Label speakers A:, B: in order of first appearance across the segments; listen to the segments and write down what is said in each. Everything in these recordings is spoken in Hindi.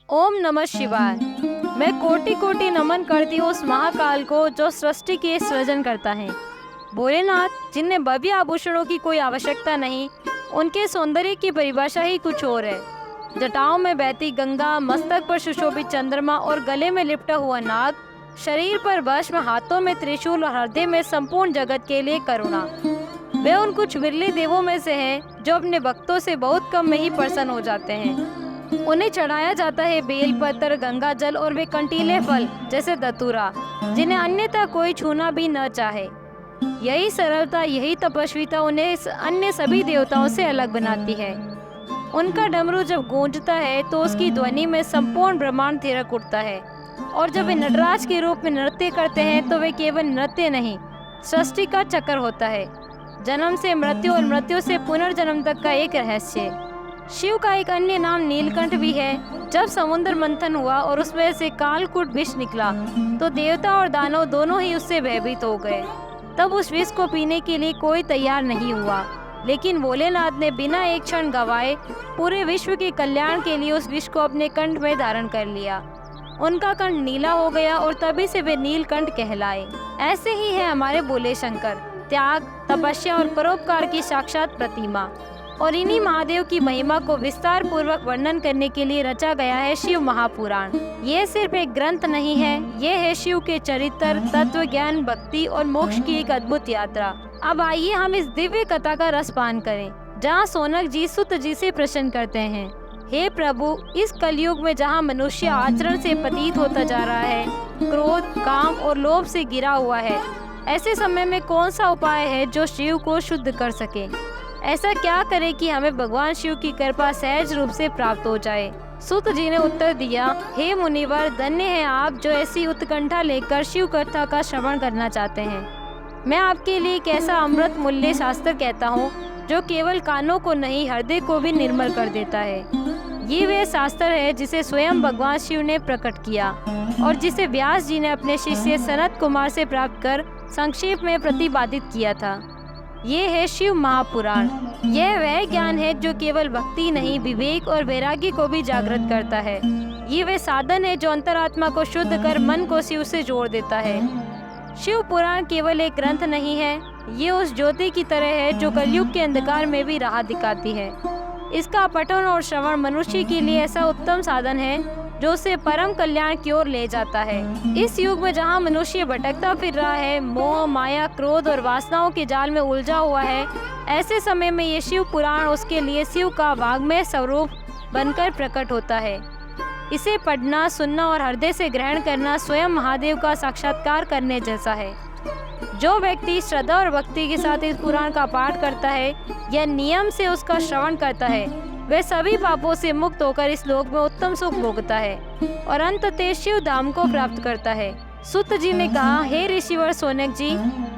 A: ओम नमः शिवाय। मैं कोटि कोटि नमन करती हूँ उस महाकाल को जो सृष्टि के सृजन करता है। भोलेनाथ जिन्हें भव्य आभूषणों की कोई आवश्यकता नहीं, उनके सौंदर्य की परिभाषा ही कुछ और है। जटाओं में बहती गंगा, मस्तक पर सुशोभित चंद्रमा और गले में लिपटा हुआ नाग, शरीर पर भस्म, हाथों में त्रिशूल और हृदय में संपूर्ण जगत के लिए करुणा। वे उन कुछ विरले देवों में से हैं जो अपने भक्तों से बहुत कम में ही प्रसन्न हो जाते हैं। उन्हें चढ़ाया जाता है बेलपत्र, गंगा जल और वे कंटीले फल जैसे धतूरा, जिन्हें अन्यथा कोई छूना भी न चाहे। यही सरलता, यही तपस्विता उन्हें अन्य सभी देवताओं से अलग बनाती है। उनका डमरू जब गूंजता है तो उसकी ध्वनि में संपूर्ण ब्रह्मांड थिरक उठता है। और जब वे नटराज के रूप में नृत्य करते हैं तो वे केवल नृत्य नहीं, सृष्टि का चक्र होता है। जन्म से मृत्यु और मृत्यु से पुनर्जन्म तक का एक रहस्य। शिव का एक अन्य नाम नीलकंठ भी है। जब समुद्र मंथन हुआ और उसमें से कालकूट विष निकला तो देवता और दानव दोनों ही उससे भयभीत हो गए। तब उस विष को पीने के लिए कोई तैयार नहीं हुआ, लेकिन भोलेनाथ ने बिना एक क्षण गवाए पूरे विश्व के कल्याण के लिए उस विष को अपने कंठ में धारण कर लिया। उनका कंठ नीला हो गया और तभी से वे नीलकंठ कहलाए। ऐसे ही है हमारे भोले शंकर, त्याग, तपस्या और परोपकार की साक्षात प्रतिमा। और इन्हीं महादेव की महिमा को विस्तार पूर्वक वर्णन करने के लिए रचा गया है शिव महापुराण। ये सिर्फ एक ग्रंथ नहीं है, ये है शिव के चरित्र, तत्व ज्ञान, भक्ति और मोक्ष की एक अद्भुत यात्रा। अब आइए हम इस दिव्य कथा का रसपान करें, जहाँ सोनक जी सुत जी से प्रश्न करते हैं, हे प्रभु, इस कलयुग में जहाँ मनुष्य आचरण से पतित होता जा रहा है, क्रोध, काम और लोभ से घिरा हुआ है, ऐसे समय में कौन सा उपाय है जो शिव को शुद्ध कर सके? ऐसा क्या करे कि हमें भगवान शिव की कृपा सहज रूप से प्राप्त हो जाए? सुत जी ने उत्तर दिया, हे मुनिवर, धन्य हैं आप जो ऐसी उत्कंठा लेकर शिव कथा का श्रवण करना चाहते हैं। मैं आपके लिए एक ऐसा अमृत मूल्य शास्त्र कहता हूँ जो केवल कानों को नहीं, हृदय को भी निर्मल कर देता है। ये वह शास्त्र है जिसे स्वयं भगवान शिव ने प्रकट किया और जिसे व्यास जी ने अपने शिष्य सनत कुमार से प्राप्त कर संक्षेप में प्रतिपादित किया था। ये है शिव महापुराण। यह वह ज्ञान है जो केवल भक्ति नहीं, विवेक और वैराग्य को भी जागृत करता है। ये वह साधन है जो अंतरात्मा को शुद्ध कर मन को शिव से जोड़ देता है। शिव पुराण केवल एक ग्रंथ नहीं है, ये उस ज्योति की तरह है जो कलयुग के अंधकार में भी राह दिखाती है। इसका पठन और श्रवण मनुष्य के लिए ऐसा उत्तम साधन है जो उसे परम कल्याण की ओर ले जाता है। इस युग में जहाँ मनुष्य भटकता फिर रहा है, मोह, माया, क्रोध और वासनाओं के जाल में उलझा हुआ है, ऐसे समय में ये शिव पुराण उसके लिए शिव का वाग्मय स्वरूप बनकर प्रकट होता है। इसे पढ़ना, सुनना और हृदय से ग्रहण करना स्वयं महादेव का साक्षात्कार करने जैसा है। जो व्यक्ति श्रद्धा और भक्ति के साथ इस पुराण का पाठ करता है या नियम से उसका श्रवण करता है, वह सभी पापों से मुक्त होकर इस लोक में उत्तम सुख भोगता है और अंततः शिव धाम को प्राप्त करता है। सुत जी ने कहा, हे ऋषिवर सोनक जी,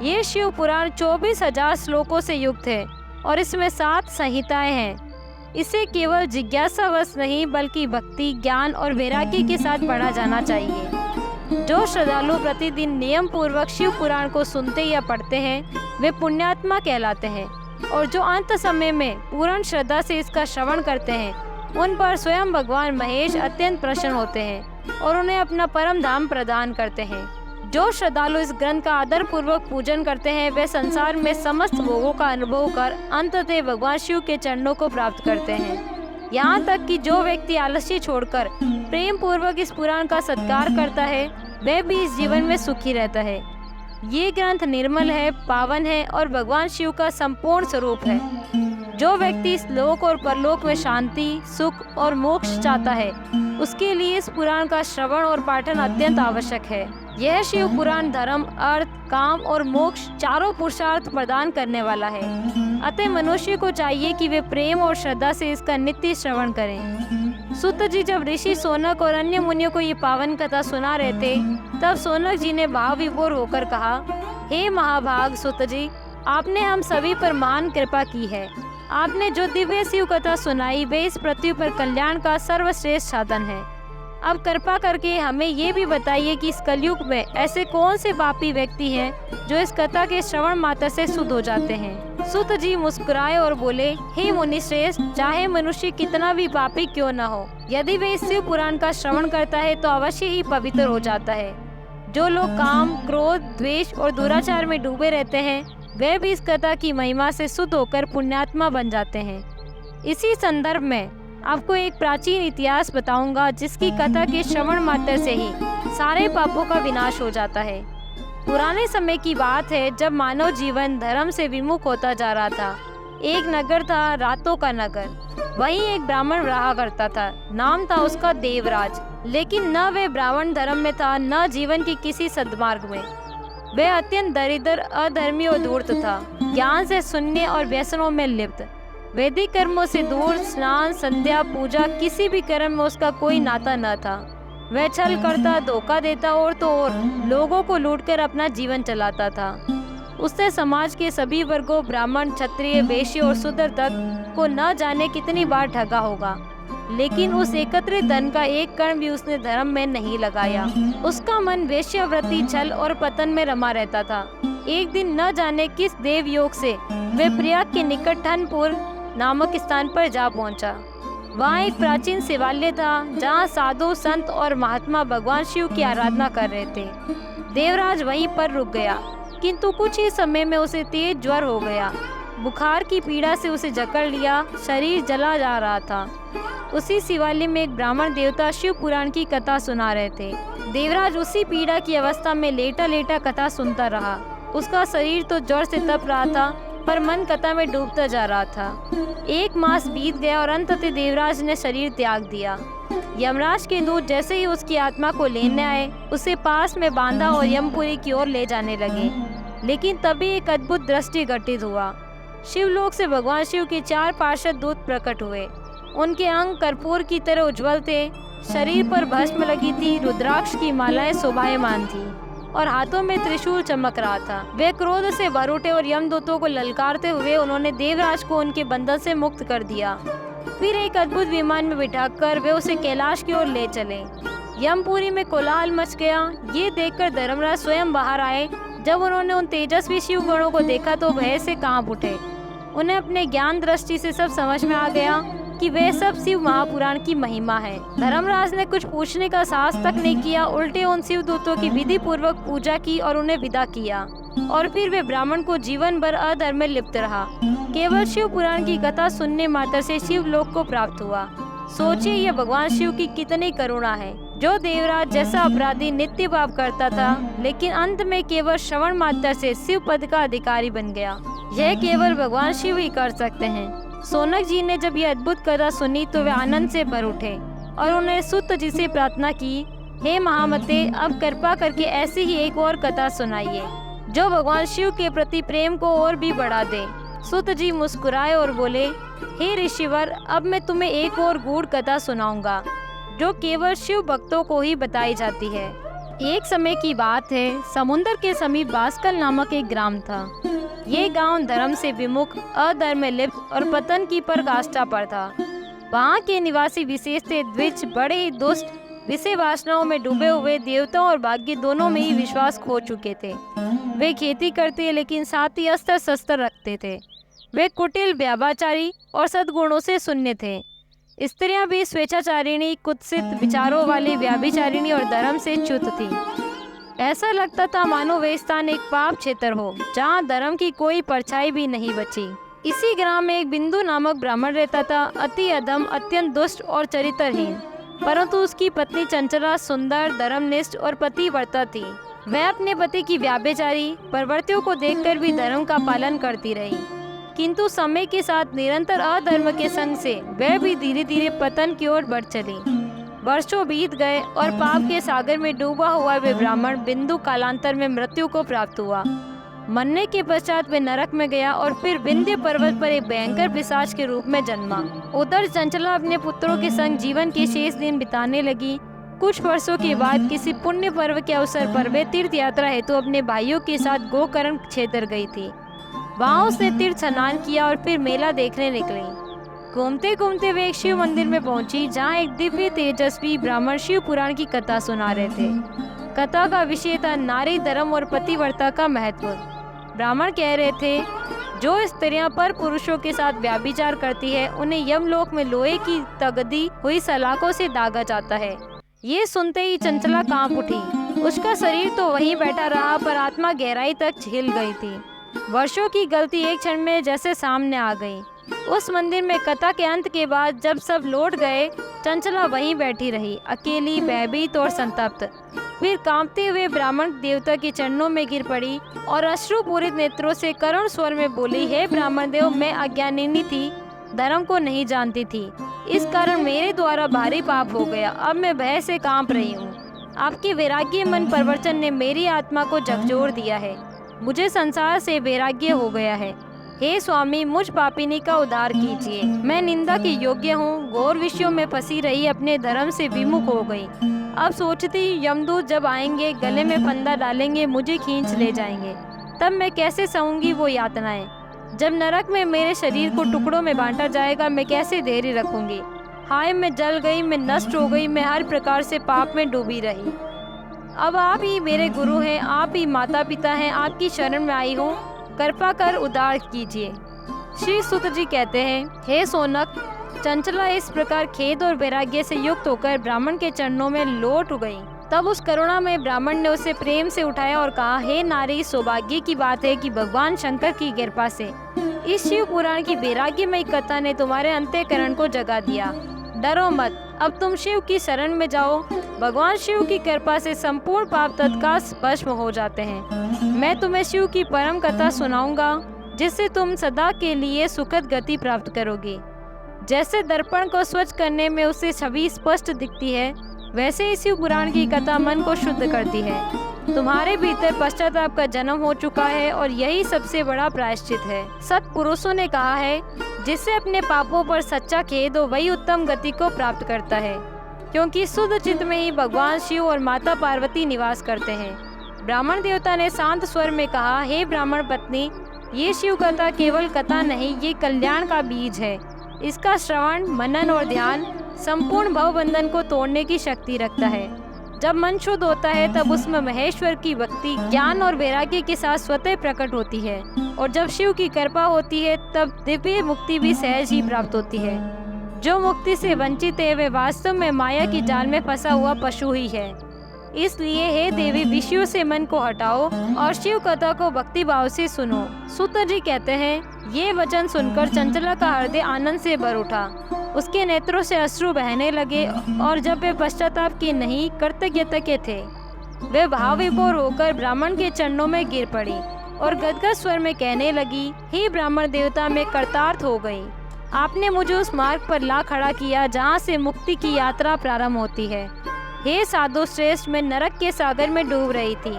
A: ये शिव पुराण 24,000 श्लोकों से युक्त है और इसमें 7 संहिताएं हैं। इसे केवल जिज्ञासावश नहीं बल्कि भक्ति, ज्ञान और वैराग्य के साथ पढ़ा जाना चाहिए। जो श्रद्धालु प्रतिदिन नियम पूर्वक शिव पुराण को सुनते या पढ़ते हैं वे पुण्यात्मा कहलाते हैं, और जो अंत समय में पूर्ण श्रद्धा से इसका श्रवण करते हैं उन पर स्वयं भगवान महेश अत्यंत प्रसन्न होते हैं और उन्हें अपना परम धाम प्रदान करते हैं। जो श्रद्धालु इस ग्रंथ का आदर पूर्वक पूजन करते हैं वे संसार में समस्त भोगों का अनुभव कर अंततः भगवान शिव के चरणों को प्राप्त करते हैं। यहाँ तक कि जो व्यक्ति आलस्य छोड़कर प्रेम पूर्वक इस पुराण का सत्कार करता है वह भी इस जीवन में सुखी रहता है। ये ग्रंथ निर्मल है, पावन है और भगवान शिव का संपूर्ण स्वरूप है। जो व्यक्ति इस लोक और परलोक में शांति, सुख और मोक्ष चाहता है उसके लिए इस पुराण का श्रवण और पाठन अत्यंत आवश्यक है। यह शिव पुराण धर्म, अर्थ, काम और मोक्ष चारों पुरुषार्थ प्रदान करने वाला है। अतः मनुष्य को चाहिए कि वे प्रेम और श्रद्धा से इसका नित्य श्रवण करें। सुत जी जब ऋषि सोनक और अन्य मुनियों को ये पावन कथा सुना रहे थे तब सोनक जी ने भाव विभोर होकर कहा, हे महाभाग सुत जी, आपने हम सभी पर महान कृपा की है। आपने जो दिव्य शिव कथा सुनाई वे इस पृथ्वी पर कल्याण का सर्वश्रेष्ठ साधन है। अब कृपा करके हमें ये भी बताइए कि इस कलयुग में ऐसे कौन से पापी व्यक्ति हैं जो इस कथा के श्रवण मात्र से शुद्ध हो जाते हैं। सूत जी मुस्कुराए और बोले, हे मुनिश्रेष्ठ, चाहे मनुष्य कितना भी पापी क्यों न हो, यदि वे इस शिव पुराण का श्रवण करता है तो अवश्य ही पवित्र हो जाता है। जो लोग काम, क्रोध, द्वेष और दुराचार में डूबे रहते हैं, वे भी इस कथा की महिमा से शुद्ध होकर पुण्यात्मा बन जाते हैं। इसी संदर्भ में आपको एक प्राचीन इतिहास बताऊंगा, जिसकी कथा के श्रवण मात्र से ही सारे पापों का विनाश हो जाता है। पुराने समय की बात है, जब मानव जीवन धर्म से विमुख होता जा रहा था। एक नगर था, रातों का नगर। वहीं एक ब्राह्मण रहा करता था। नाम था उसका देवराज। लेकिन न वे ब्राह्मण धर्म में था, न जीवन की किसी सद्मार्ग में। वह अत्यंत दरिद्र, अधर्मी और धूर्त था। ज्ञान से शून्य और व्यसनों में लिप्त। वैदिक कर्मों से दूर, स्नान, संध्या, पूजा, किसी भी कर्म में उसका कोई नाता न था। वह छल करता, धोखा देता और तो और लोगों को लूटकर अपना जीवन चलाता था। उसने समाज के सभी वर्गों, ब्राह्मण, क्षत्रिय, वैश्य और शूद्र तक को न जाने कितनी बार ठगा होगा, लेकिन उस एकत्रित धन का एक कण भी उसने धर्म में नहीं लगाया। उसका मन वेश्यावृत्ति, छल और पतन में रमा रहता था। एक दिन न जाने किस देव योग से वह प्रयाग के निकट ठनपुर नामक स्थान पर जा पहुंचा। वहाँ एक प्राचीन शिवालय था, जहाँ साधु, संत और महात्मा भगवान शिव की आराधना कर रहे थे। देवराज वहीं पर रुक गया, किंतु कुछ ही समय में उसे तेज ज्वर हो गया। बुखार की पीड़ा से उसे जकड़ लिया, शरीर जला जा रहा था। उसी शिवालय में एक ब्राह्मण देवता शिव पुराण की कथा सुना रहे थे। देवराज उसी पीड़ा की अवस्था में लेटा लेटा कथा सुनता रहा। उसका शरीर तो ज्वर से तप रहा था, पर मन कथा में डूबता जा रहा था। 1 मास बीत गया और अंततः देवराज ने शरीर त्याग दिया। यमराज के दूत जैसे ही उसकी आत्मा को लेने आए, उसे पास में बांधा और यमपुरी की ओर ले जाने लगे। लेकिन तभी एक अद्भुत दृष्टि घटित हुआ। शिवलोक से भगवान शिव के 4 पार्षद दूत प्रकट हुए। उनके अंग कर्पूर की तरह उज्जवल थे, शरीर पर भस्म लगी थी, रुद्राक्ष की मालाएं शोभायमान थी और हाथों में त्रिशूल चमक रहा था। वे क्रोध से भर उठे और यमदूतों को ललकारते हुए उन्होंने देवराज को उनके बंधन से मुक्त कर दिया। फिर एक अद्भुत विमान में बिठाकर वे उसे कैलाश की ओर ले चले। यमपुरी में कोलाहल मच गया। ये देखकर धर्मराज स्वयं बाहर आए। जब उन्होंने उन तेजस्वी शिव गणों को देखा तो भय से कांप उठे। उन्हें अपने ज्ञान दृष्टि से सब समझ में आ गया कि वे सब शिव महापुराण की महिमा है। धर्मराज ने कुछ पूछने का साहस तक नहीं किया, उल्टे उन शिव दूतों की विधि पूर्वक पूजा की और उन्हें विदा किया। और फिर वे ब्राह्मण को जीवन भर अधर्म में लिप्त रहा। केवल शिव पुराण की कथा सुनने मात्र से शिव लोक को प्राप्त हुआ। सोचिए, यह भगवान शिव की कितनी करुणा है। जो देवराज जैसा अपराधी नित्य पाप करता था, लेकिन अंत में केवल श्रवण मात्र से शिव पद का अधिकारी बन गया। यह केवल भगवान शिव ही कर सकते हैं। सोनक जी ने जब यह अद्भुत कथा सुनी तो वे आनंद से भर उठे और उन्होंने सूत जी से प्रार्थना की, हे महामते, अब कृपा करके ऐसी ही एक और कथा सुनाइए जो भगवान शिव के प्रति प्रेम को और भी बढ़ा दे। सूत जी मुस्कुराए और बोले, हे ऋषिवर, अब मैं तुम्हें एक और गूढ़ कथा सुनाऊंगा जो केवल शिव भक्तों को ही बताई जाती है। एक समय की बात है, समुद्र के समीप बास्कल नामक एक ग्राम था। ये गांव धर्म से विमुख, अधर्म में लिप्त और पतन की पराकाष्ठा पर था। वहाँ के निवासी विशेष थे द्विज, बड़े ही दुष्ट, विषय वासनाओं में डूबे हुए, देवताओं और भाग्य दोनों में ही विश्वास खो चुके थे। वे खेती करते लेकिन साथ ही अस्त्र शस्त्र रखते थे। वे कुटिल, व्याभिचारी और सद्गुणों से शून्य थे। स्त्रियां भी स्वेच्छाचारिणी, कुत्सित विचारों वाली व्याभिचारिणी और धर्म से च्युत थी। ऐसा लगता था मानो वे स्थान एक पाप क्षेत्र हो, जहाँ धर्म की कोई परछाई भी नहीं बची। इसी ग्राम में एक बिंदु नामक ब्राह्मण रहता था, अति अधम, अत्यंत दुष्ट और चरित्रहीन, परंतु उसकी पत्नी चंचला, सुंदर, धर्मनिष्ठ और पतिव्रता थी। वह अपने पति की व्याभिचारी प्रवृत्तियों को देखकर भी धर्म का पालन करती रही, किंतु समय के साथ निरंतर अधर्म के संग से वह भी धीरे धीरे पतन की ओर बढ़ चली। वर्षों बीत गए और पाप के सागर में डूबा हुआ वे ब्राह्मण बिंदु कालांतर में मृत्यु को प्राप्त हुआ। मरने के पश्चात वे नरक में गया और फिर विंध्य पर्वत पर एक भयंकर पिशाच के रूप में जन्मा। उधर चंचला अपने पुत्रों के संग जीवन के शेष दिन बिताने लगी। कुछ वर्षों के बाद किसी पुण्य पर्व के अवसर पर वे तीर्थ यात्रा हेतु अपने भाइयों के साथ गोकर्ण क्षेत्र गई थी। वहाँ उसने तीर्थ स्नान किया और फिर मेला देखने निकली। घूमते घूमते वे एक शिव मंदिर में पहुंची, जहाँ एक दिव्य तेजस्वी ब्राह्मण शिव पुराण की कथा सुना रहे थे। कथा का विषय था नारी धर्म और पतिव्रता का महत्व। ब्राह्मण कह रहे थे, जो स्त्रियां पर पुरुषों के साथ व्याभिचार करती है उन्हें यमलोक में लोहे की तगदी हुई सलाखों से दागा जाता है। ये सुनते ही चंचला कांप उठी। उसका शरीर तो वहीं बैठा रहा पर आत्मा गहराई तक हिल गई थी। वर्षों की गलती एक क्षण में जैसे सामने आ गई। उस मंदिर में कथा के अंत के बाद जब सब लौट गए, चंचला वहीं बैठी रही, अकेली, भयभीत और संतप्त। फिर कांपते हुए ब्राह्मण देवता के चरणों में गिर पड़ी और अश्रुपूरित नेत्रों से करुण स्वर में बोली, हे ब्राह्मण देव, मैं अज्ञानिनी थी, धर्म को नहीं जानती थी। इस कारण मेरे द्वारा भारी पाप हो गया। अब मैं भय से कांप रही हूँ। आपके वैराग्य मन प्रवचन ने मेरी आत्मा को झकझोर दिया है। मुझे संसार से वैराग्य हो गया है। हे स्वामी, मुझ पापिनी का उद्धार कीजिए। मैं निंदा के योग्य हूँ। घोर विषयों में फंसी रही अपने धर्म से विमुख हो गई। अब सोचती यमदूत जब आएंगे, गले में फंदा डालेंगे, मुझे खींच ले जाएंगे, तब मैं कैसे सहूंगी वो यातनाएं। जब नरक में मेरे शरीर को टुकड़ों में बांटा जाएगा, मैं कैसे धैर्य रखूंगी। हाय, मैं जल गई, मैं नष्ट हो गई, मैं हर प्रकार से पाप में डूबी रही। अब आप ही मेरे गुरु हैं, आप ही माता पिता हैं, आपकी शरण में आई हूँ, कृपा कर उद्धार कीजिए। श्री सूत जी कहते हैं, हे सोनक, चंचला इस प्रकार खेद और वैराग्य से युक्त होकर ब्राह्मण के चरणों में लौट गई। तब उस करुणा में ब्राह्मण ने उसे प्रेम से उठाया और कहा, हे नारी, सौभाग्य की बात है कि भगवान शंकर की कृपा से इस शिव पुराण की वैराग्यमयी कथा ने तुम्हारे अंतःकरण को जगा दिया। डरो मत, अब तुम शिव की शरण में जाओ। भगवान शिव की कृपा से संपूर्ण पाप तत्काल भस्म हो जाते हैं। मैं तुम्हें शिव की परम कथा सुनाऊंगा, जिससे तुम सदा के लिए सुखद गति प्राप्त करोगे। जैसे दर्पण को स्वच्छ करने में उसे छवि स्पष्ट दिखती है, वैसे ही शिव पुराण की कथा मन को शुद्ध करती है। तुम्हारे भीतर पश्चाताप का जन्म हो चुका है और यही सबसे बड़ा प्रायश्चित है। सत्पुरुषों ने कहा है, जिससे अपने पापों पर सच्चा खेद हो वही उत्तम गति को प्राप्त करता है, क्योंकि शुद्ध चित्त में ही भगवान शिव और माता पार्वती निवास करते हैं। ब्राह्मण देवता ने शांत स्वर में कहा, हे ब्राह्मण पत्नी, ये शिव कथा केवल कथा नहीं, ये कल्याण का बीज है। इसका श्रवण, मनन और ध्यान संपूर्ण भवबंधन को तोड़ने की शक्ति रखता है। जब मन शुद्ध होता है तब उसमें महेश्वर की भक्ति, ज्ञान और वैराग्य के साथ स्वतः प्रकट होती है, और जब शिव की कृपा होती है तब दिव्य मुक्ति भी सहज ही प्राप्त होती है। जो मुक्ति से वंचित है वे वास्तव में माया की जाल में फंसा हुआ पशु ही है। इसलिए हे देवी, विषयों से मन को हटाओ और शिव कथा को भक्ति भाव से सुनो। सूत जी कहते हैं, ये वचन सुनकर चंचला का हृदय आनंद से भर उठा। उसके नेत्रों से अश्रु बहने लगे और जब वे पश्चाताप की नहीं कृतज्ञता के थे, वे भाव विभोर होकर ब्राह्मण के चरणों में गिर पड़ी और गदगद स्वर में कहने लगी, हे ब्राह्मण देवता, मैं कृतार्थ हो गई। आपने मुझे उस मार्ग पर ला खड़ा किया जहाँ से मुक्ति की यात्रा प्रारंभ होती है। हे साधु श्रेष्ठ, मैं नरक के सागर में डूब रही थी,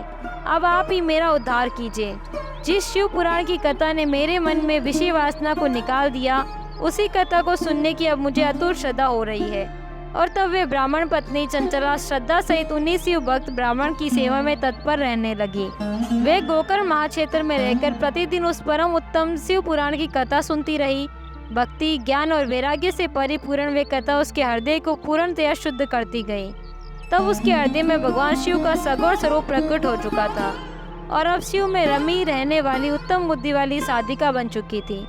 A: अब आप ही मेरा उद्धार कीजिए। जिस शिव पुराण की कथा ने मेरे मन में विषय वासना को निकाल दिया, उसी कथा को सुनने की अब मुझे अतुल श्रद्धा हो रही है। और तब वे ब्राह्मण पत्नी चंचला श्रद्धा सहित उन्हीं शिव भक्त ब्राह्मण की सेवा में तत्पर रहने लगी। वे गोकर्ण महाक्षेत्र में रहकर प्रतिदिन उस परम उत्तम शिव पुराण की कथा सुनती रही। भक्ति, ज्ञान और वैराग्य से परिपूर्ण वे कथा उसके हृदय को पूर्णतया शुद्ध करती गई। तब उसके हृदय में भगवान शिव का सगुण स्वरूप प्रकट हो चुका था और अब शिव में रमी रहने वाली उत्तम बुद्धि वाली साधिका बन चुकी थी।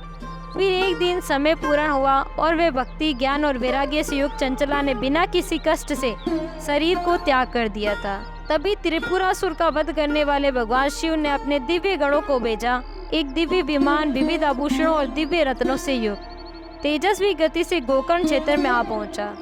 A: फिर एक दिन समय पूर्ण हुआ और वे भक्ति, ज्ञान और वैराग्य से युक्त चंचला ने बिना किसी कष्ट से शरीर को त्याग कर दिया था। तभी त्रिपुरासुर का वध करने वाले भगवान शिव ने अपने दिव्य गणों को भेजा। एक दिव्य विमान विविध आभूषणों और दिव्य रत्नों से युक्त तेजस्वी गति से गोकर्ण क्षेत्र में आ पहुंचा।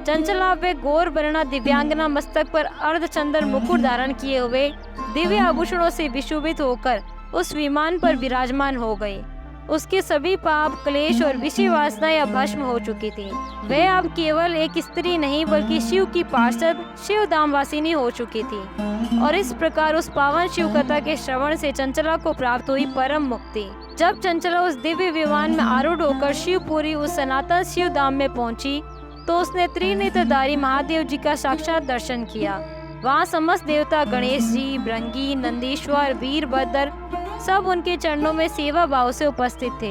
A: चंचला वे गौर वर्णा दिव्यांगना मस्तक पर अर्धचंद्र मुकुट धारण किए हुए दिव्य आभूषणों से विशोभित होकर उस विमान पर विराजमान हो गई। उसके सभी पाप, क्लेश और विषय वासनाएं अब भस्म हो चुकी थी। वह अब केवल एक स्त्री नहीं बल्कि शिव की पार्षद, शिव धाम वासिनी हो चुकी थी। और इस प्रकार उस पावन शिव कथा के श्रवण से चंचला को प्राप्त हुई परम मुक्ति। जब चंचला उस दिव्य विमान में आरूढ़ होकर शिवपुरी उस सनातन शिव धाम में पहुंची तो उसने त्रिनेत्रधारी महादेव जी का साक्षात दर्शन किया। वहाँ समस्त देवता गणेश जी, भृंगी, नंदीश्वर, वीरभद्र सब उनके चरणों में सेवा भाव से उपस्थित थे।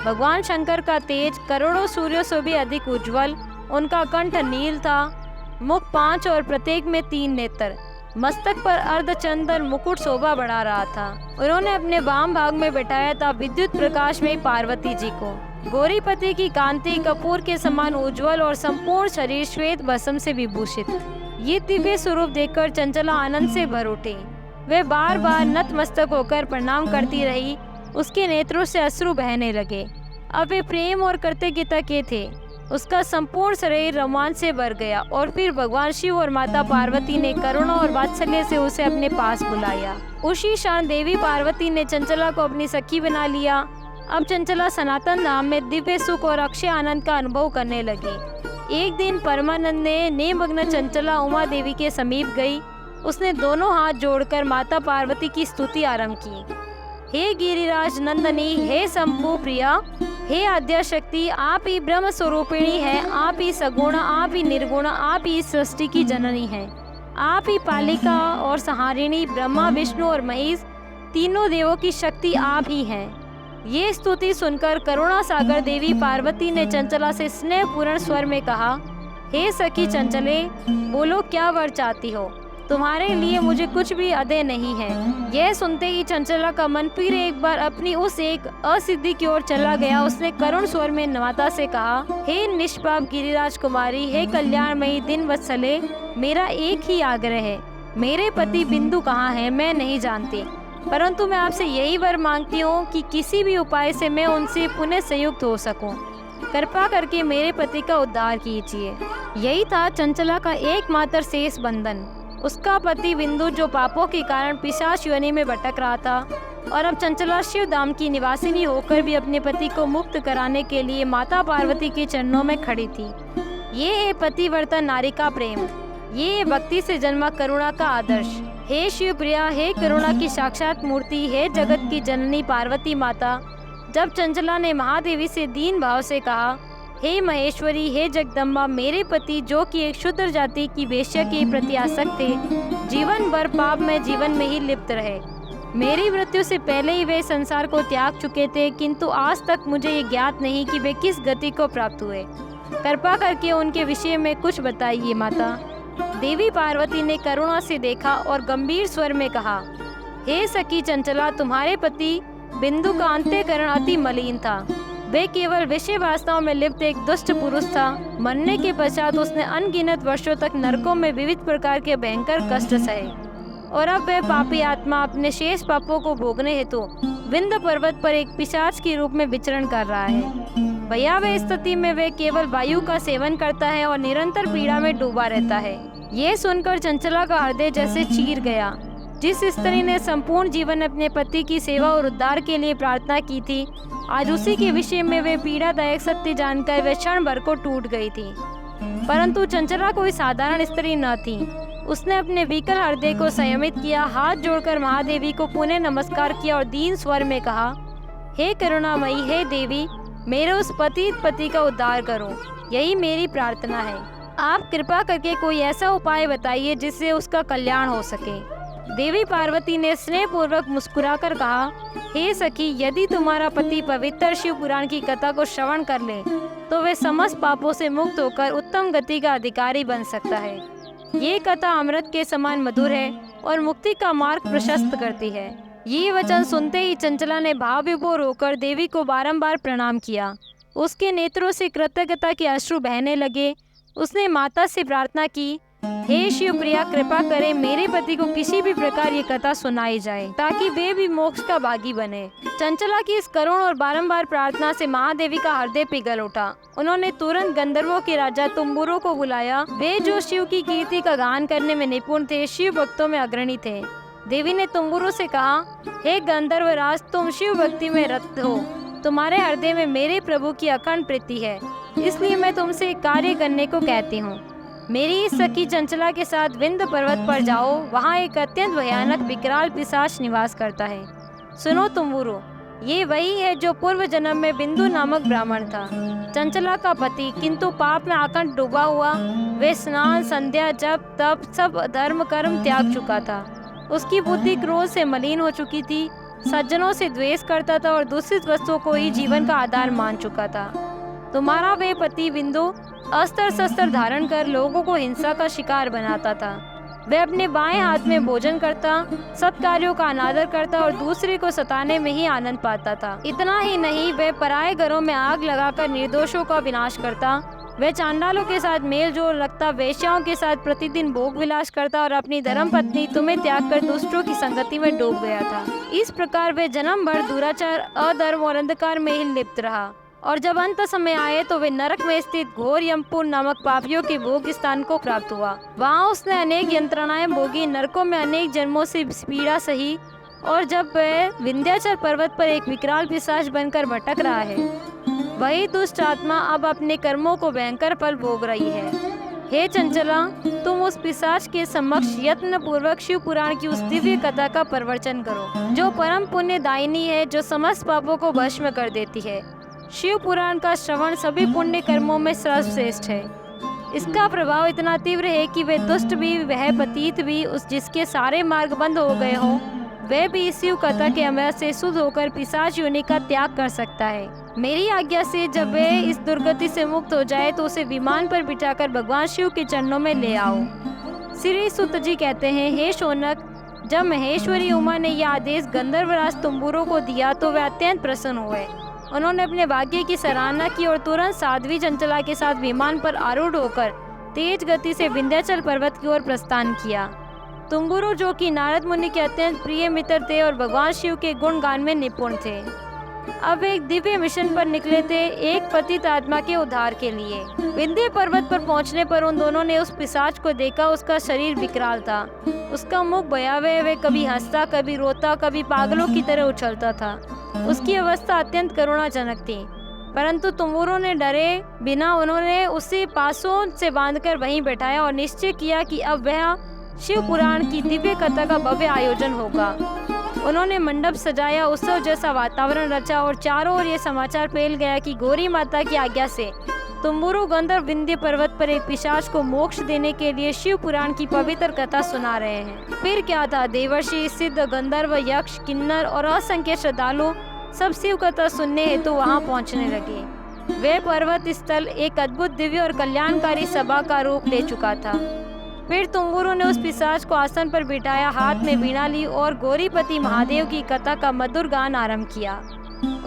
A: भगवान शंकर का तेज करोड़ों सूर्यों से भी अधिक उज्जवल, उनका कंठ नील था, मुख 5 और प्रत्येक में 3 नेत्र। मस्तक पर अर्धचंदन मुकुट शोभा बढ़ा रहा था। उन्होंने अपने वाम भाग में बैठाया था विद्युत प्रकाश में पार्वती जी को। गौरीपति की कांति कपूर के समान उज्जवल और संपूर्ण शरीर श्वेत भस्म से विभूषित। ये दिव्य स्वरूप देखकर चंचला आनंद से भर उठी। वे बार बार नतमस्तक होकर प्रणाम करती रही। उसके नेत्रों से अश्रु बहने लगे। अब वे प्रेम और कृतज्ञता के थे। उसका संपूर्ण शरीर रोमांच से भर गया और फिर भगवान शिव और माता पार्वती ने करुणा और वात्सल्य से उसे अपने पास बुलाया। उसी क्षण देवी पार्वती ने चंचला को अपनी सखी बना लिया। अब चंचला सनातन धाम में दिव्य सुख और अक्षय आनंद का अनुभव करने लगी। एक दिन परमानंद ने निमग्न चंचला उमा देवी के समीप गई। उसने दोनों हाथ जोड़कर माता पार्वती की स्तुति आरंभ की। हे गिरिराज नंदनी, हे शंभु प्रिया, हे आद्या शक्ति, आप ही ब्रह्म स्वरूपिणी है। आप ही सगुण, आप ही निर्गुण, आप ही सृष्टि की जननी है। आप ही पालिका और संहारिणी, ब्रह्मा विष्णु और महेश तीनों देवों की शक्ति आप ही हैं। ये स्तुति सुनकर करुणा सागर देवी पार्वती ने चंचला से स्नेहपूर्ण स्वर में कहा, हे सखी चंचले, बोलो क्या वर चाहती हो। तुम्हारे लिए मुझे कुछ भी अदय नहीं है। यह सुनते ही चंचला का मन फिर एक बार अपनी उस एक असिद्धि की ओर चला गया। उसने करुण स्वर में माता से कहा, हे निष्पाप गिरिराज कुमारी, हे कल्याणमयी दिन वत्सले, मेरा एक ही आग्रह है। मेरे पति बिंदु कहाँ है मैं नहीं जानती, परंतु मैं आपसे यही वर मांगती हूँ कि किसी भी उपाय से मैं उनसे पुनः संयुक्त हो सकूं। कृपा करके मेरे पति का उद्धार कीजिए। यही था चंचला का एकमात्र शेष बंधन। उसका पति बिंदु जो पापों के कारण पिशाच योनि में भटक रहा था, और अब चंचला शिव धाम की निवासिनी होकर भी अपने पति को मुक्त कराने के लिए माता पार्वती के चरणों में खड़ी थी। ये है पतिव्रता नारी का प्रेम, ये है भक्ति से जन्मा करुणा का आदर्श। हे शिव प्रिया, हे करुणा की साक्षात मूर्ति, हे जगत की जननी पार्वती माता। जब चंचला ने महादेवी से दीन भाव से कहा, हे महेश्वरी, हे जगदम्बा, मेरे पति जो कि एक शूद्र जाति की वेश्या के प्रति आसक्त थे, जीवन भर पाप में जीवन में ही लिप्त रहे। मेरी मृत्यु से पहले ही वे संसार को त्याग चुके थे, किंतु आज तक मुझे ये ज्ञात नहीं कि वे किस गति को प्राप्त हुए। कृपा करके उनके विषय में कुछ बताइए माता। देवी पार्वती ने करुणा से देखा और गंभीर स्वर में कहा, हे सखी चंचला, तुम्हारे पति बिंदु का अंतःकरण अति मलिन था। वे केवल विषय वासनाओं में लिप्त एक दुष्ट पुरुष था। मरने के पश्चात उसने अनगिनत वर्षों तक नरकों में विविध प्रकार के भयंकर कष्ट सहे, और अब वह पापी आत्मा अपने शेष पापों को भोगने हेतु विंध्य पर्वत पर एक पिशाच के रूप में विचरण कर रहा है। भयावह स्थिति में वह केवल वायु का सेवन करता है और निरंतर पीड़ा में डूबा रहता है। ये सुनकर चंचला का हृदय जैसे चीर गया। जिस स्त्री ने संपूर्ण जीवन अपने पति की सेवा और उद्धार के लिए प्रार्थना की थी, आज उसी के विषय में वे पीड़ादायक सत्य जानकर वे क्षण भर को टूट गई थी। परंतु चंचला कोई साधारण स्त्री न थी। उसने अपने विकल हृदय को संयमित किया, हाथ जोड़कर महादेवी को पुनः नमस्कार किया और दीन स्वर में कहा, हे करुणामयी, हे देवी, मेरे उस पति का उद्धार करो, यही मेरी प्रार्थना है। आप कृपा करके कोई ऐसा उपाय बताइए जिससे उसका कल्याण हो सके। देवी पार्वती ने स्नेहपूर्वक मुस्कुराकर कहा, हे सखी, यदि तुम्हारा पति पवित्र शिव पुराण की कथा को श्रवण कर ले तो वे समस्त पापों से मुक्त होकर उत्तम गति का अधिकारी बन सकता है। ये कथा अमृत के समान मधुर है और मुक्ति का मार्ग प्रशस्त करती है। ये वचन सुनते ही चंचला ने भाव विभोर होकर देवी को बारंबार प्रणाम किया। उसके नेत्रों से कृतज्ञता के अश्रु बहने लगे। उसने माता से प्रार्थना की, हे शिव प्रिया, कृपा करें मेरे पति को किसी भी प्रकार ये कथा सुनाई जाए ताकि वे भी मोक्ष का भागी बने। चंचला की इस करुण और बारंबार प्रार्थना से महादेवी का हृदय पिघल उठा। उन्होंने तुरंत गंधर्वों के राजा तुम्बुरु को बुलाया। वे जो शिव की कीर्ति का गान करने में निपुण थे, शिव भक्तों में अग्रणी थे। देवी ने तुम्बुरु से कहा, हे गंधर्व राज, तुम शिव भक्ति में रत हो। तुम्हारे हृदय में मेरे प्रभु की अखंड प्रीति है, इसलिए मैं तुमसे एक कार्य करने को कहती हूँ। मेरी इस सखी चंचला के साथ विंध्य पर्वत पर जाओ। वहाँ एक अत्यंत भयानक विकराल पिशाच निवास करता है। सुनो तुम्बुरु, ये वही है जो पूर्व जन्म में बिंदु नामक ब्राह्मण था, चंचला का पति, किंतु पाप में आकंठ डूबा हुआ। वे स्नान, संध्या, जप, तप सब धर्म कर्म त्याग चुका था। उसकी बुद्धि क्रोध से मलिन हो चुकी थी, सज्जनों से द्वेष करता था और दूषित वस्तुओं को ही जीवन का आधार मान चुका था। तुम्हारा वे पति बिंदु अस्त्र शस्त्र धारण कर लोगों को हिंसा का शिकार बनाता था। वह अपने बाएं हाथ में भोजन करता, सत्कार्यों का अनादर करता और दूसरे को सताने में ही आनंद पाता था। इतना ही नहीं, वह पराये घरों में आग लगाकर निर्दोषों का विनाश करता। वह चांडालों के साथ मेल जोल रखता, वेश्याओं के साथ प्रतिदिन भोग विलास करता और अपनी धर्म पत्नी तुम्हें त्याग कर दुष्टों की संगति में डूब गया था। इस प्रकार वह जन्म भर दुराचार, अधर्म और अंधकार में ही लिप्त रहा और जब अंत समय आए तो वे नरक में स्थित घोर यमपुर नामक पापियों के भोग स्थान को प्राप्त हुआ। वहाँ उसने अनेक यंत्रणाएं भोगी, नरकों में अनेक जन्मों से पीड़ा सही और जब वह विंध्याचल पर्वत पर एक विकराल पिशाच बनकर भटक रहा है, वही दुष्ट आत्मा अब अपने कर्मों को भयंकर फल भोग रही है। हे चंचला, तुम उस पिशाच के समक्ष यत्न पूर्वक शिव पुराण की उस दिव्य कथा का प्रवचन करो, जो परम पुण्य दायिनी है, जो समस्त पापों को भस्म कर देती है। शिव पुराण का श्रवण सभी पुण्य कर्मों में सर्वश्रेष्ठ है। इसका प्रभाव इतना तीव्र है कि वे दुष्ट भी, वह पतित भी, उस जिसके सारे मार्ग बंद हो गए हों, वह भी इस शिव कथा के अमृत से शुद्ध होकर पिशाच योनि का त्याग कर सकता है। मेरी आज्ञा से जब वह इस दुर्गति से मुक्त हो जाए तो उसे विमान पर बिठाकर भगवान शिव के चरणों में ले आओ। श्री सुत जी कहते हैं, हे शौनक, जब महेश्वरी उमा ने यह आदेश गंधर्वराज तुम्बुरु को दिया तो वे अत्यंत प्रसन्न हुए। उन्होंने अपने भाग्य की सराहना की और तुरंत साध्वी चंचला के साथ विमान पर आरूढ़ होकर तेज गति से विंध्याचल पर्वत की ओर प्रस्थान किया। तुम्बुरु, जो कि नारद मुनि के अत्यंत प्रिय मित्र थे और भगवान शिव के गुणगान में निपुण थे, अब एक दिव्य मिशन पर निकले थे, एक पतित आत्मा के उद्धार के लिए। विंध्य पर्वत पर पहुंचने पर उन दोनों ने उस पिशाच को देखा। उसका शरीर विकराल था, उसका मुख भयावह, वह कभी हंसता, कभी रोता, कभी पागलों की तरह उछलता था। उसकी अवस्था अत्यंत करुणाजनक थी, परंतु तुम्बुरु ने डरे बिना उन्होंने उसे पासों से बांधकर वहीं बैठाया और निश्चय किया कि अब वह शिव पुराण की दिव्य कथा का भव्य आयोजन होगा। उन्होंने मंडप सजाया, उत्सव जैसा वातावरण रचा और चारों ओर ये समाचार फैल गया कि गौरी माता की आज्ञा से तुम्बुरु गंधर्व विंध्य पर्वत पर एक पिशाच को मोक्ष देने के लिए शिव पुराण की पवित्र कथा सुना रहे हैं। फिर क्या था, देवर्षि, सिद्ध, गंधर्व, यक्ष, किन्नर और असंख्य श्रद्धालु सब शिव कथा सुनने हेतु वहां पहुंचने लगे। वे पर्वत स्थल एक अद्भुत, दिव्य और कल्याणकारी सभा का रूप ले चुका था। फिर तुम्बुरु ने उस पिशाच को आसन पर बिठाया, हाथ में वीणा ली और गौरीपति महादेव की कथा का मधुर गान आरंभ किया।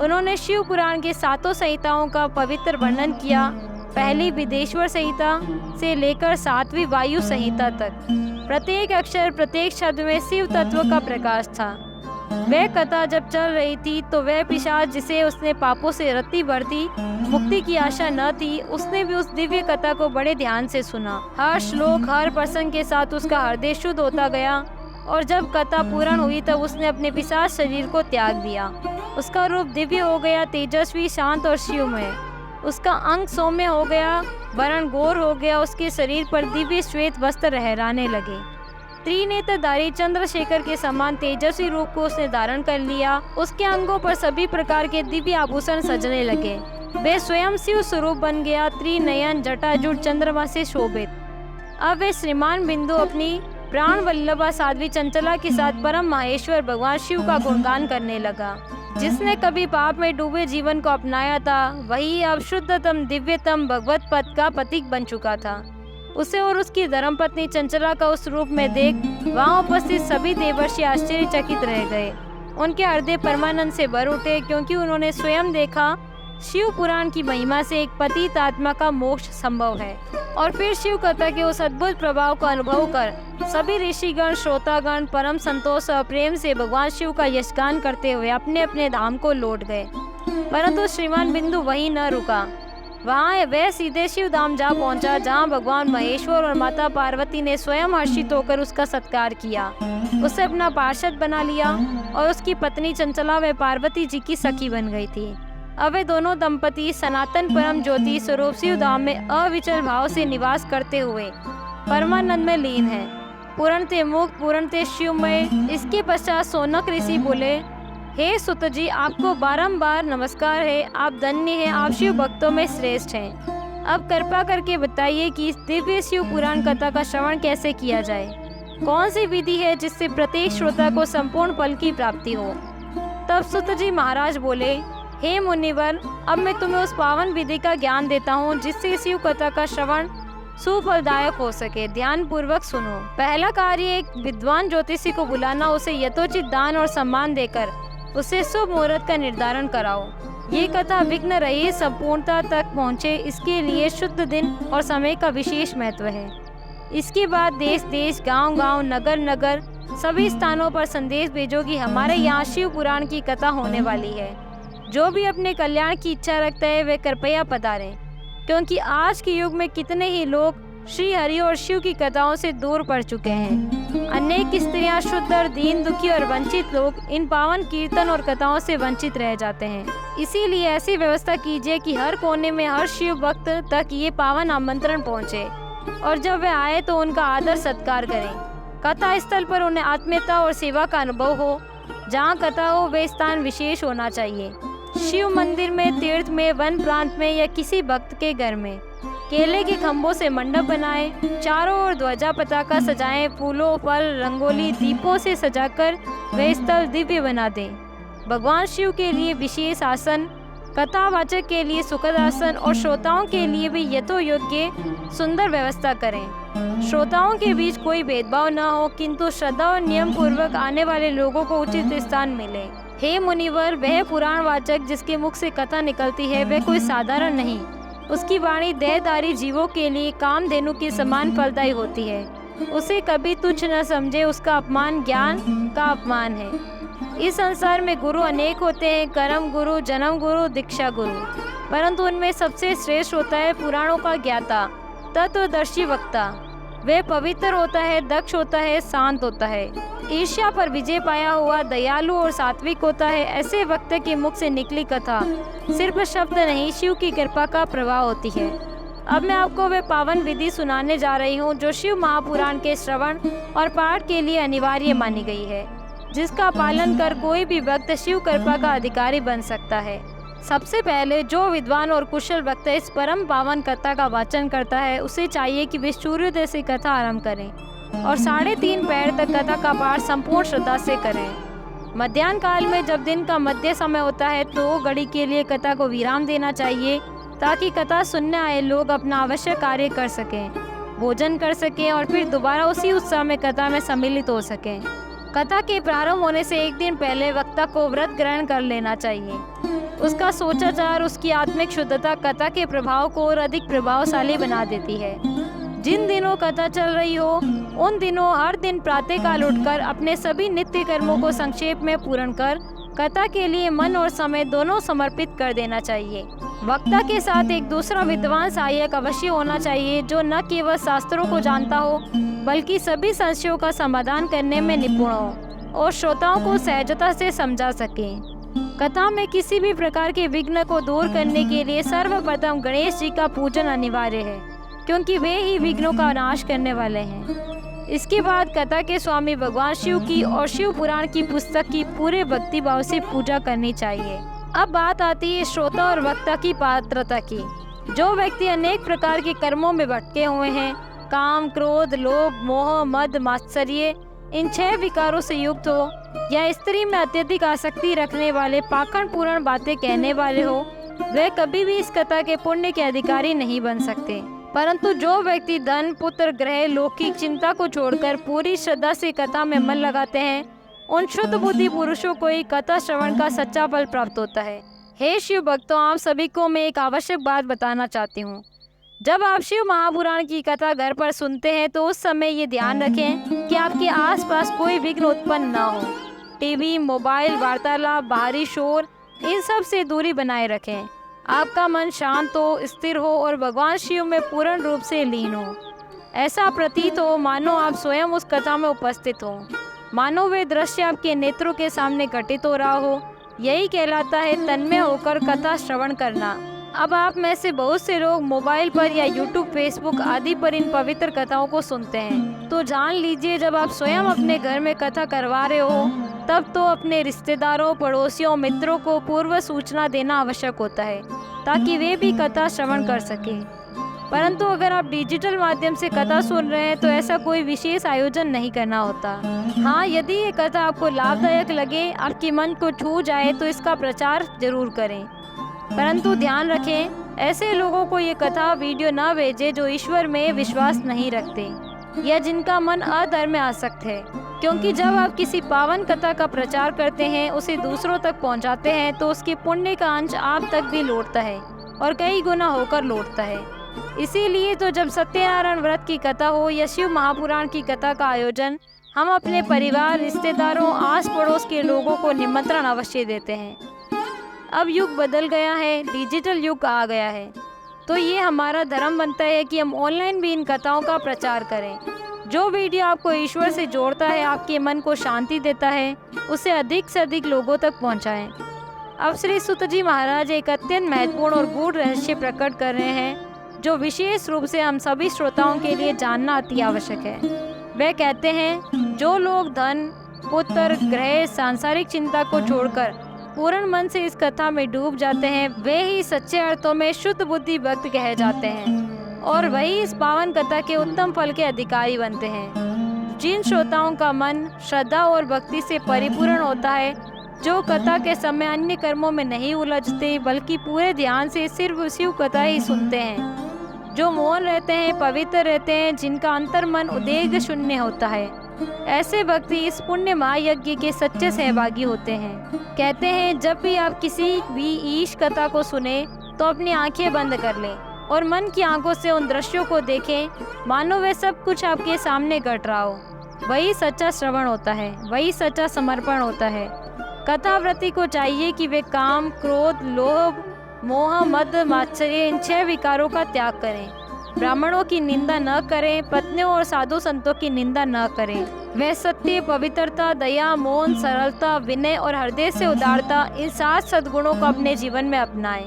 A: उन्होंने शिव पुराण के 7 संहिताओं का पवित्र वर्णन किया, पहली विदेश्वर संहिता से लेकर 7वीं वायु संहिता तक। प्रत्येक अक्षर, प्रत्येक शब्द में शिव तत्व का प्रकाश था। वह कथा जब चल रही थी तो वह पिशाच, जिसे उसने पापों से रत्ती भरती मुक्ति की आशा न थी, उसने भी उस दिव्य कथा को बड़े ध्यान से सुना। हर श्लोक, हर प्रसंग के साथ उसका हृदय शुद्ध होता गया और जब कथा पूर्ण हुई तब उसने अपने पिशाच शरीर को त्याग दिया। उसका रूप दिव्य हो गया, तेजस्वी, शांत और शिवमय। उसका अंग सौम्य हो गया, वर्ण गौर हो गया। उसके शरीर पर दिव्य श्वेत वस्त्र लहराने लगे। त्रिनेत्रधारी चंद्रशेखर के समान तेजस्वी रूप को उसने धारण कर लिया। उसके अंगों पर सभी प्रकार के दिव्य आभूषण सजने लगे। वे स्वयं शिव स्वरूप बन गया, त्रिनयन, जटाजूट, चंद्रमा से शोभित। अब वे श्रीमान बिंदु अपनी प्राण वल्लभा साध्वी चंचला के साथ परम माहेश्वर भगवान शिव का गुणगान करने लगा। जिसने कभी पाप में डूबे जीवन को अपनाया था, वही अब शुद्धतम, दिव्यतम भगवत पद का प्रतीक बन चुका था। उसे और उसकी धर्मपत्नी चंचला का उस रूप में देख वहां उपस्थित सभी देवर्षि आश्चर्यचकित रह गए। उनके हृदय परमानंद से भर उठे, क्योंकि उन्होंने स्वयं देखा शिव पुराण की महिमा से एक पतित आत्मा का मोक्ष संभव है। और फिर शिव कथा के उस अद्भुत प्रभाव को अनुभव कर सभी ऋषिगण, श्रोतागण परम संतोष और प्रेम से भगवान शिव का यशगान करते हुए अपने अपने धाम को लौट गए। परंतु श्रीमान बिंदु वहीं न रुका। वहाँ वह सीधे शिव धाम जा पहुंचा, जहाँ भगवान महेश्वर और माता पार्वती ने स्वयं हर्षित होकर उसका सत्कार किया, उसे अपना पार्षद बना लिया और उसकी पत्नी चंचला व पार्वती जी की सखी बन गई थी। अब वे दोनों दंपति सनातन परम ज्योति स्वरूप शिव धाम में अविचल भाव से निवास करते हुए परमानंद में लीन है, पूर्णतः मुक्त, पूर्णतः शिवमय। इसके पश्चात शौनक ऋषि बोले, हे सुत जी, आपको बारंबार नमस्कार है। आप धन्य हैं, आप शिव भक्तों में श्रेष्ठ हैं। अब कृपा करके बताइए कि इस दिव्य शिव पुराण कथा का श्रवण कैसे किया जाए। कौन सी विधि है जिससे प्रत्येक श्रोता को संपूर्ण फल की प्राप्ति हो। तब सुत जी महाराज बोले, हे मुनिवर, अब मैं तुम्हें उस पावन विधि का ज्ञान देता हूँ जिससे शिव कथा का श्रवण सुफलदायक हो सके। ध्यान पूर्वक सुनो। पहला कार्य एक विद्वान ज्योतिषी को बुलाना, उसे यथोचित दान और सम्मान देकर उसे शुभ मुहूर्त का निर्धारण कराओ। ये कथा विघ्न रहित संपूर्णता तक पहुँचे, इसके लिए शुद्ध दिन और समय का विशेष महत्व है। इसके बाद देश देश, गांव गांव, नगर नगर सभी स्थानों पर संदेश भेजो कि हमारे यहाँ शिव पुराण की कथा होने वाली है। जो भी अपने कल्याण की इच्छा रखता है वे कृपया पधारें, क्योंकि आज के युग में कितने ही लोग श्री हरि और शिव की कथाओं से दूर पड़ चुके हैं। अनेक स्त्रियां, शुद्ध, दीन, दुखी और वंचित लोग इन पावन कीर्तन और कथाओं से वंचित रह जाते हैं। इसीलिए ऐसी व्यवस्था कीजिए कि हर कोने में हर शिव भक्त तक ये पावन आमंत्रण पहुँचे, और जब वे आए तो उनका आदर सत्कार करें। कथा स्थल पर उन्हें आत्मीयता और सेवा का अनुभव हो। जहाँ कथा हो वे स्थान विशेष होना चाहिए। शिव मंदिर में, तीर्थ में, वन प्रांत में या किसी भक्त के घर में। केले के खम्भों से मंडप बनाएं, चारों ओर ध्वजा पताका सजाएं, फूलों, फल, रंगोली, दीपों से सजाकर वे स्थल दिव्य बना दें। भगवान शिव के लिए विशेष आसन, कथावाचक के लिए सुखद आसन और श्रोताओं के लिए भी यथोयोग्य सुंदर व्यवस्था करें। श्रोताओं के बीच कोई भेदभाव न हो, किंतु श्रद्धा और नियम पूर्वक आने वाले लोगों को उचित स्थान मिले। हे मुनिवर, वह पुराण वाचक जिसके मुख से कथा निकलती है वह कोई साधारण नहीं। उसकी वाणी देहधारी जीवों के लिए कामधेनु के समान फलदायी होती है। उसे कभी तुच्छ न समझे, उसका अपमान ज्ञान का अपमान है। इस संसार में गुरु अनेक होते हैं, कर्म गुरु, जन्म गुरु, दीक्षा गुरु, परंतु उनमें सबसे श्रेष्ठ होता है पुराणों का ज्ञाता, तत्वदर्शी वक्ता। वह पवित्र होता है, दक्ष होता है, शांत होता है, ईर्ष्या पर विजय पाया हुआ, दयालु और सात्विक होता है। ऐसे वक्ता के मुख से निकली कथा सिर्फ शब्द नहीं, शिव की कृपा का प्रभाव होती है। अब मैं आपको वह पावन विधि सुनाने जा रही हूँ जो शिव महापुराण के श्रवण और पाठ के लिए अनिवार्य मानी गई है, जिसका पालन कर कोई भी भक्त शिव कृपा का अधिकारी बन सकता है। सबसे पहले जो विद्वान और कुशल वक्ता इस परम पावन कथा का वाचन करता है, उसे चाहिए कि वे सूर्योदय से कथा आरंभ करें और 3:30 पैर तक कथा का पाठ संपूर्ण श्रद्धा से करें। मध्याह्न काल में जब दिन का मध्य समय होता है तो घड़ी के लिए कथा को विराम देना चाहिए, ताकि कथा सुनने आए लोग अपना आवश्यक कार्य कर सकें, भोजन कर सकें और फिर दोबारा उसी उत्साह में कथा में सम्मिलित हो सकें। कथा के प्रारंभ होने से एक दिन पहले वक्ता को व्रत ग्रहण कर लेना चाहिए। उसका सोचाचार, उसकी आत्मिक शुद्धता कथा के प्रभाव को और अधिक प्रभावशाली बना देती है। जिन दिनों कथा चल रही हो उन दिनों हर दिन प्रातःकाल उठकर अपने सभी नित्य कर्मों को संक्षेप में पूर्ण कर कथा के लिए मन और समय दोनों समर्पित कर देना चाहिए। वक्ता के साथ एक दूसरा विद्वान सहायक अवश्य होना चाहिए, जो न केवल शास्त्रों को जानता हो बल्कि सभी संशयों का समाधान करने में निपुण हो और श्रोताओं को सहजता से समझा सके। कथा में किसी भी प्रकार के विघ्न को दूर करने के लिए सर्वप्रथम गणेश जी का पूजन अनिवार्य है, क्योंकि वे ही विघ्नों का नाश करने वाले हैं। इसके बाद कथा के स्वामी भगवान शिव की और शिव पुराण की पुस्तक की पूरे भक्ति भाव से पूजा करनी चाहिए। अब बात आती है श्रोता और वक्ता की पात्रता की। जो व्यक्ति अनेक प्रकार के कर्मों में भटके हुए हैं, काम, क्रोध, लोभ, मोह, मद, मात्सर्य, इन 6 विकारों से युक्त हो, या स्त्री में अत्यधिक आसक्ति रखने वाले, पाखंड पूर्ण बातें कहने वाले हो, वे कभी भी इस कथा के पुण्य के अधिकारी नहीं बन सकते। परंतु जो व्यक्ति धन, पुत्र, ग्रह, लौकिक चिंता को छोड़कर पूरी श्रद्धा से कथा में मन लगाते हैं, उन शुद्ध बुद्धि पुरुषों को ही कथा श्रवण का सच्चा फल प्राप्त होता है। हे शिव भक्तों, आप सभी को मैं एक आवश्यक बात बताना चाहती हूँ। जब आप शिव महापुराण की कथा घर पर सुनते हैं तो उस समय ये ध्यान रखें कि आपके आसपास कोई विघ्न उत्पन्न ना हो। टीवी, मोबाइल, वार्तालाप, बाहरी शोर, इन सब से दूरी बनाए रखें। आपका मन शांत हो, स्थिर हो और भगवान शिव में पूर्ण रूप से लीन हो। ऐसा प्रतीत हो मानो आप स्वयं उस कथा में उपस्थित हो, मानो वे दृश्य आपके नेत्रों के सामने घटित हो रहा हो। यही कहलाता है तन्मय होकर कथा श्रवण करना। अब आप में से बहुत से लोग मोबाइल पर या यूट्यूब, फेसबुक आदि पर इन पवित्र कथाओं को सुनते हैं, तो जान लीजिए जब आप स्वयं अपने घर में कथा करवा रहे हो तब तो अपने रिश्तेदारों, पड़ोसियों, मित्रों को पूर्व सूचना देना आवश्यक होता है, ताकि वे भी कथा श्रवण कर सकें। परंतु अगर आप डिजिटल माध्यम से कथा सुन रहे हैं तो ऐसा कोई विशेष आयोजन नहीं करना होता। हाँ, यदि ये कथा आपको लाभदायक लगे, आपके मन को छू जाए तो इसका प्रचार जरूर करें। परंतु ध्यान रखें, ऐसे लोगों को ये कथा वीडियो न भेजे जो ईश्वर में विश्वास नहीं रखते या जिनका मन अधर्म में आसक्त है, क्योंकि जब आप किसी पावन कथा का प्रचार करते हैं, उसे दूसरों तक पहुंचाते हैं, तो उसके पुण्य का अंश आप तक भी लौटता है और कई गुना होकर लौटता है। इसीलिए तो जब सत्यनारायण व्रत की कथा हो या शिव महापुराण की कथा का आयोजन, हम अपने परिवार, रिश्तेदारों, आस पड़ोस के लोगों को निमंत्रण अवश्य देते हैं। अब युग बदल गया है, डिजिटल युग आ गया है, तो ये हमारा धर्म बनता है कि हम ऑनलाइन भी इन कथाओं का प्रचार करें। जो वीडियो आपको ईश्वर से जोड़ता है, आपके मन को शांति देता है, उसे अधिक से अधिक लोगों तक पहुंचाएं। अब श्री सुत जी महाराज एक अत्यंत महत्वपूर्ण और गूढ़ रहस्य प्रकट कर रहे हैं, जो विशेष रूप से हम सभी श्रोताओं के लिए जानना अति आवश्यक है। वे कहते हैं, जो लोग धन, पुत्र, ग्रह, सांसारिक चिंता को छोड़कर पूर्ण मन से इस कथा में डूब जाते हैं, वे ही सच्चे अर्थों में शुद्ध बुद्धि भक्त कहे जाते हैं और वही इस पावन कथा के उत्तम फल के अधिकारी बनते हैं। जिन श्रोताओं का मन श्रद्धा और भक्ति से परिपूर्ण होता है, जो कथा के समय अन्य कर्मों में नहीं उलझते बल्कि पूरे ध्यान से सिर्फ शिव कथा ही सुनते हैं, जो मौन रहते हैं, पवित्र रहते हैं, जिनका अंतर्मन उद्वेग शून्य होता है, ऐसे व्यक्ति इस पुण्य महायज्ञ के सच्चे सहभागी होते हैं। कहते हैं, जब भी आप किसी भी ईश कथा को सुने तो अपनी आंखें बंद कर लें और मन की आंखों से उन दृश्यों को देखें, मानो वे सब कुछ आपके सामने घट रहा हो। वही सच्चा श्रवण होता है, वही सच्चा समर्पण होता है। कथाव्रती को चाहिए कि वे काम, क्रोध, लोभ, मोह, मद, मात्सर्य इन 6 विकारों का त्याग करें। ब्राह्मणों की निंदा न करें, पत्नियों और साधु संतों की निंदा न करें। वे सत्य, पवित्रता, दया, मौन, सरलता, विनय और हृदय से उदारता, इन 7 सद्गुणों को अपने जीवन में अपनाएं।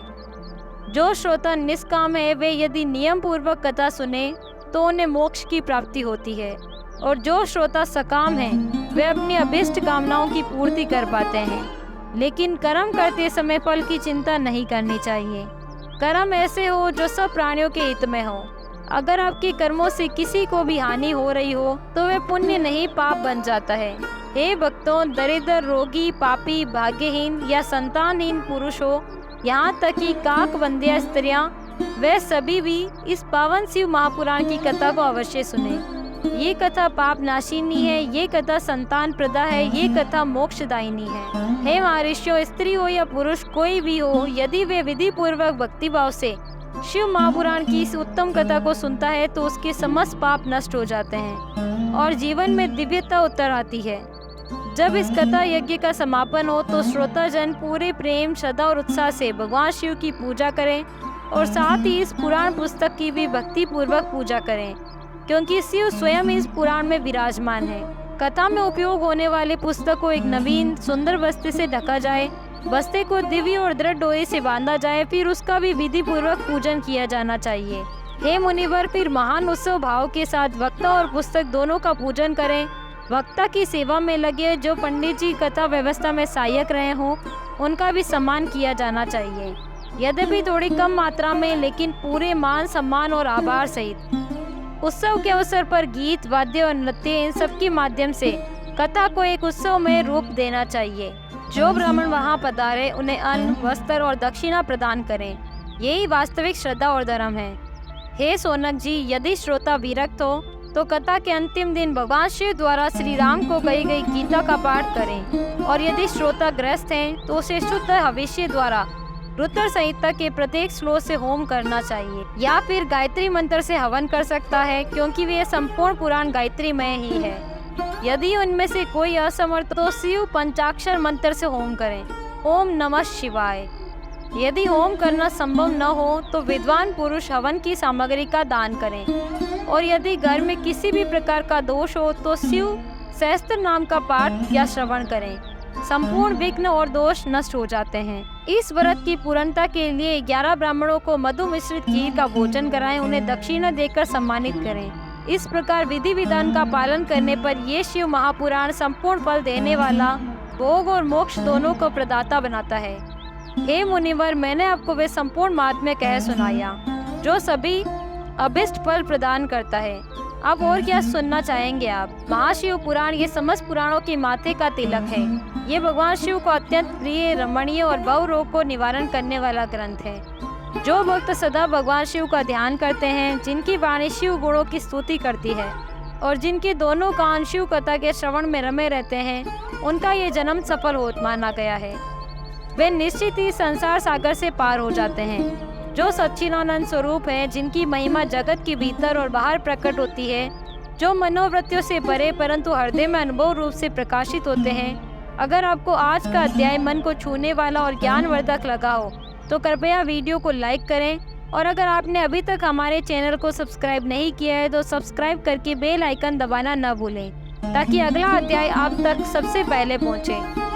A: जो श्रोता निष्काम है, वे यदि नियम पूर्वक कथा सुने तो उन्हें मोक्ष की प्राप्ति होती है, और जो श्रोता सकाम है, वे अपनी अभीष्ट कामनाओं की पूर्ति कर पाते हैं। लेकिन कर्म करते समय फल की चिंता नहीं करनी चाहिए। कर्म ऐसे हो जो सब प्राणियों के हित में हो। अगर आपके कर्मों से किसी को भी हानि हो रही हो तो वे पुण्य नहीं पाप बन जाता है। हे भक्तों, दरिद्र, रोगी, पापी, भाग्यहीन या संतानहीन पुरुष हो, यहाँ तक कि काक बंदिया स्त्रियाँ, वे सभी भी इस पावन शिव महापुराण की कथा को अवश्य सुने। ये कथा पाप नाशिनी है, ये कथा संतान प्रदा है, ये कथा मोक्षदायिनी है। हे महर्षियों, स्त्री हो या पुरुष कोई भी हो, यदि वे विधि पूर्वक भक्ति भाव से शिव महापुराण की इस उत्तम कथा को सुनता है तो उसके समस्त पाप नष्ट हो जाते हैं और जीवन में दिव्यता उतर आती है। जब इस कथा यज्ञ का समापन हो तो श्रोताजन पूरे प्रेम, श्रद्धा और उत्साह से भगवान शिव की पूजा करें और साथ ही इस पुराण पुस्तक की भी भक्ति पूर्वक पूजा करें, क्योंकि शिव स्वयं इस पुराण में विराजमान है। कथा में उपयोग होने वाले पुस्तक को एक नवीन सुंदर बस्ते से ढका जाए, बस्ते को दिव्य और दृढ़ डोरी से बांधा जाए, फिर उसका भी विधि पूर्वक पूजन किया जाना चाहिए। हे मुनिवर, फिर महान उत्सव भाव के साथ वक्ता और पुस्तक दोनों का पूजन करें। वक्ता की सेवा में लगे जो पंडित जी कथा व्यवस्था में सहायक रहे हों, उनका भी सम्मान किया जाना चाहिए, यद्यपि थोड़ी कम मात्रा में, लेकिन पूरे मान, सम्मान और आभार सहित। उत्सव के अवसर पर गीत, वाद्य और नृत्य, इन सब के माध्यम से कथा को एक उत्सव में रूप देना चाहिए। जो ब्राह्मण वहां पधारे उन्हें अन्न, वस्त्र और दक्षिणा प्रदान करें। यही वास्तविक श्रद्धा और धर्म है। हे सोनक जी, यदि श्रोता विरक्त हो तो कथा के अंतिम दिन भगवान शिव द्वारा श्री राम को कही गई गीता का पाठ करें, और यदि श्रोता ग्रस्त हैं तो उसे शुद्ध हविष्य द्वारा रुद्र संहिता के प्रत्येक श्लोक से होम करना चाहिए, या फिर गायत्री मंत्र से हवन कर सकता है, क्योंकि वे संपूर्ण पुराण गायत्री में ही है। यदि उनमें से कोई असमर्थ तो शिव पंचाक्षर मंत्र से होम करें, ओम नमः शिवाय। यदि होम करना संभव न हो तो विद्वान पुरुष हवन की सामग्री का दान करें, और यदि घर में किसी भी प्रकार का दोष हो तो शिव सहस्त्र नाम का पाठ या श्रवण करें। संपूर्ण विघ्न और दोष नष्ट हो जाते हैं। इस व्रत की पूर्णता के लिए 11 ब्राह्मणों को मधु मिश्रित खीर का भोजन कराएं, उन्हें दक्षिणा देकर सम्मानित करें। इस प्रकार विधि विधान का पालन करने पर ये शिव महापुराण संपूर्ण फल देने वाला, भोग और मोक्ष दोनों को प्रदाता बनाता है। हे मुनिवर, मैंने आपको वे संपूर्ण महात्म्य कह सुनाया जो सभी अभिष्ट फल प्रदान करता है। अब और क्या सुनना चाहेंगे आप? महाशिव पुराण ये समस्त पुराणों के माथे का तिलक है। ये भगवान शिव को अत्यंत प्रिय, रमणीय और बहु रोग को निवारण करने वाला ग्रंथ है। जो भक्त सदा भगवान शिव का ध्यान करते हैं, जिनकी वाणी शिव गुणों की स्तुति करती है और जिनके दोनों कान शिव कथा के श्रवण में रमे रहते हैं, उनका ये जन्म सफल हो माना गया है। वे निश्चित ही संसार सागर से पार हो जाते हैं। जो सच्चिदानंद स्वरूप है, जिनकी महिमा जगत के भीतर और बाहर प्रकट होती है, जो मनोवृत्तियों से परे परंतु हृदय में अनुभव रूप से प्रकाशित होते हैं। अगर आपको आज का अध्याय मन को छूने वाला और ज्ञानवर्धक लगा हो तो कृपया वीडियो को लाइक करें, और अगर आपने अभी तक हमारे चैनल को सब्सक्राइब नहीं किया है तो सब्सक्राइब करके बेल आइकन दबाना न भूलें, ताकि अगला अध्याय आप तक सबसे पहले पहुंचे।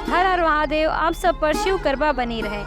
A: हर हर महादेव। आप सब पर शिव कृपा बनी रहे।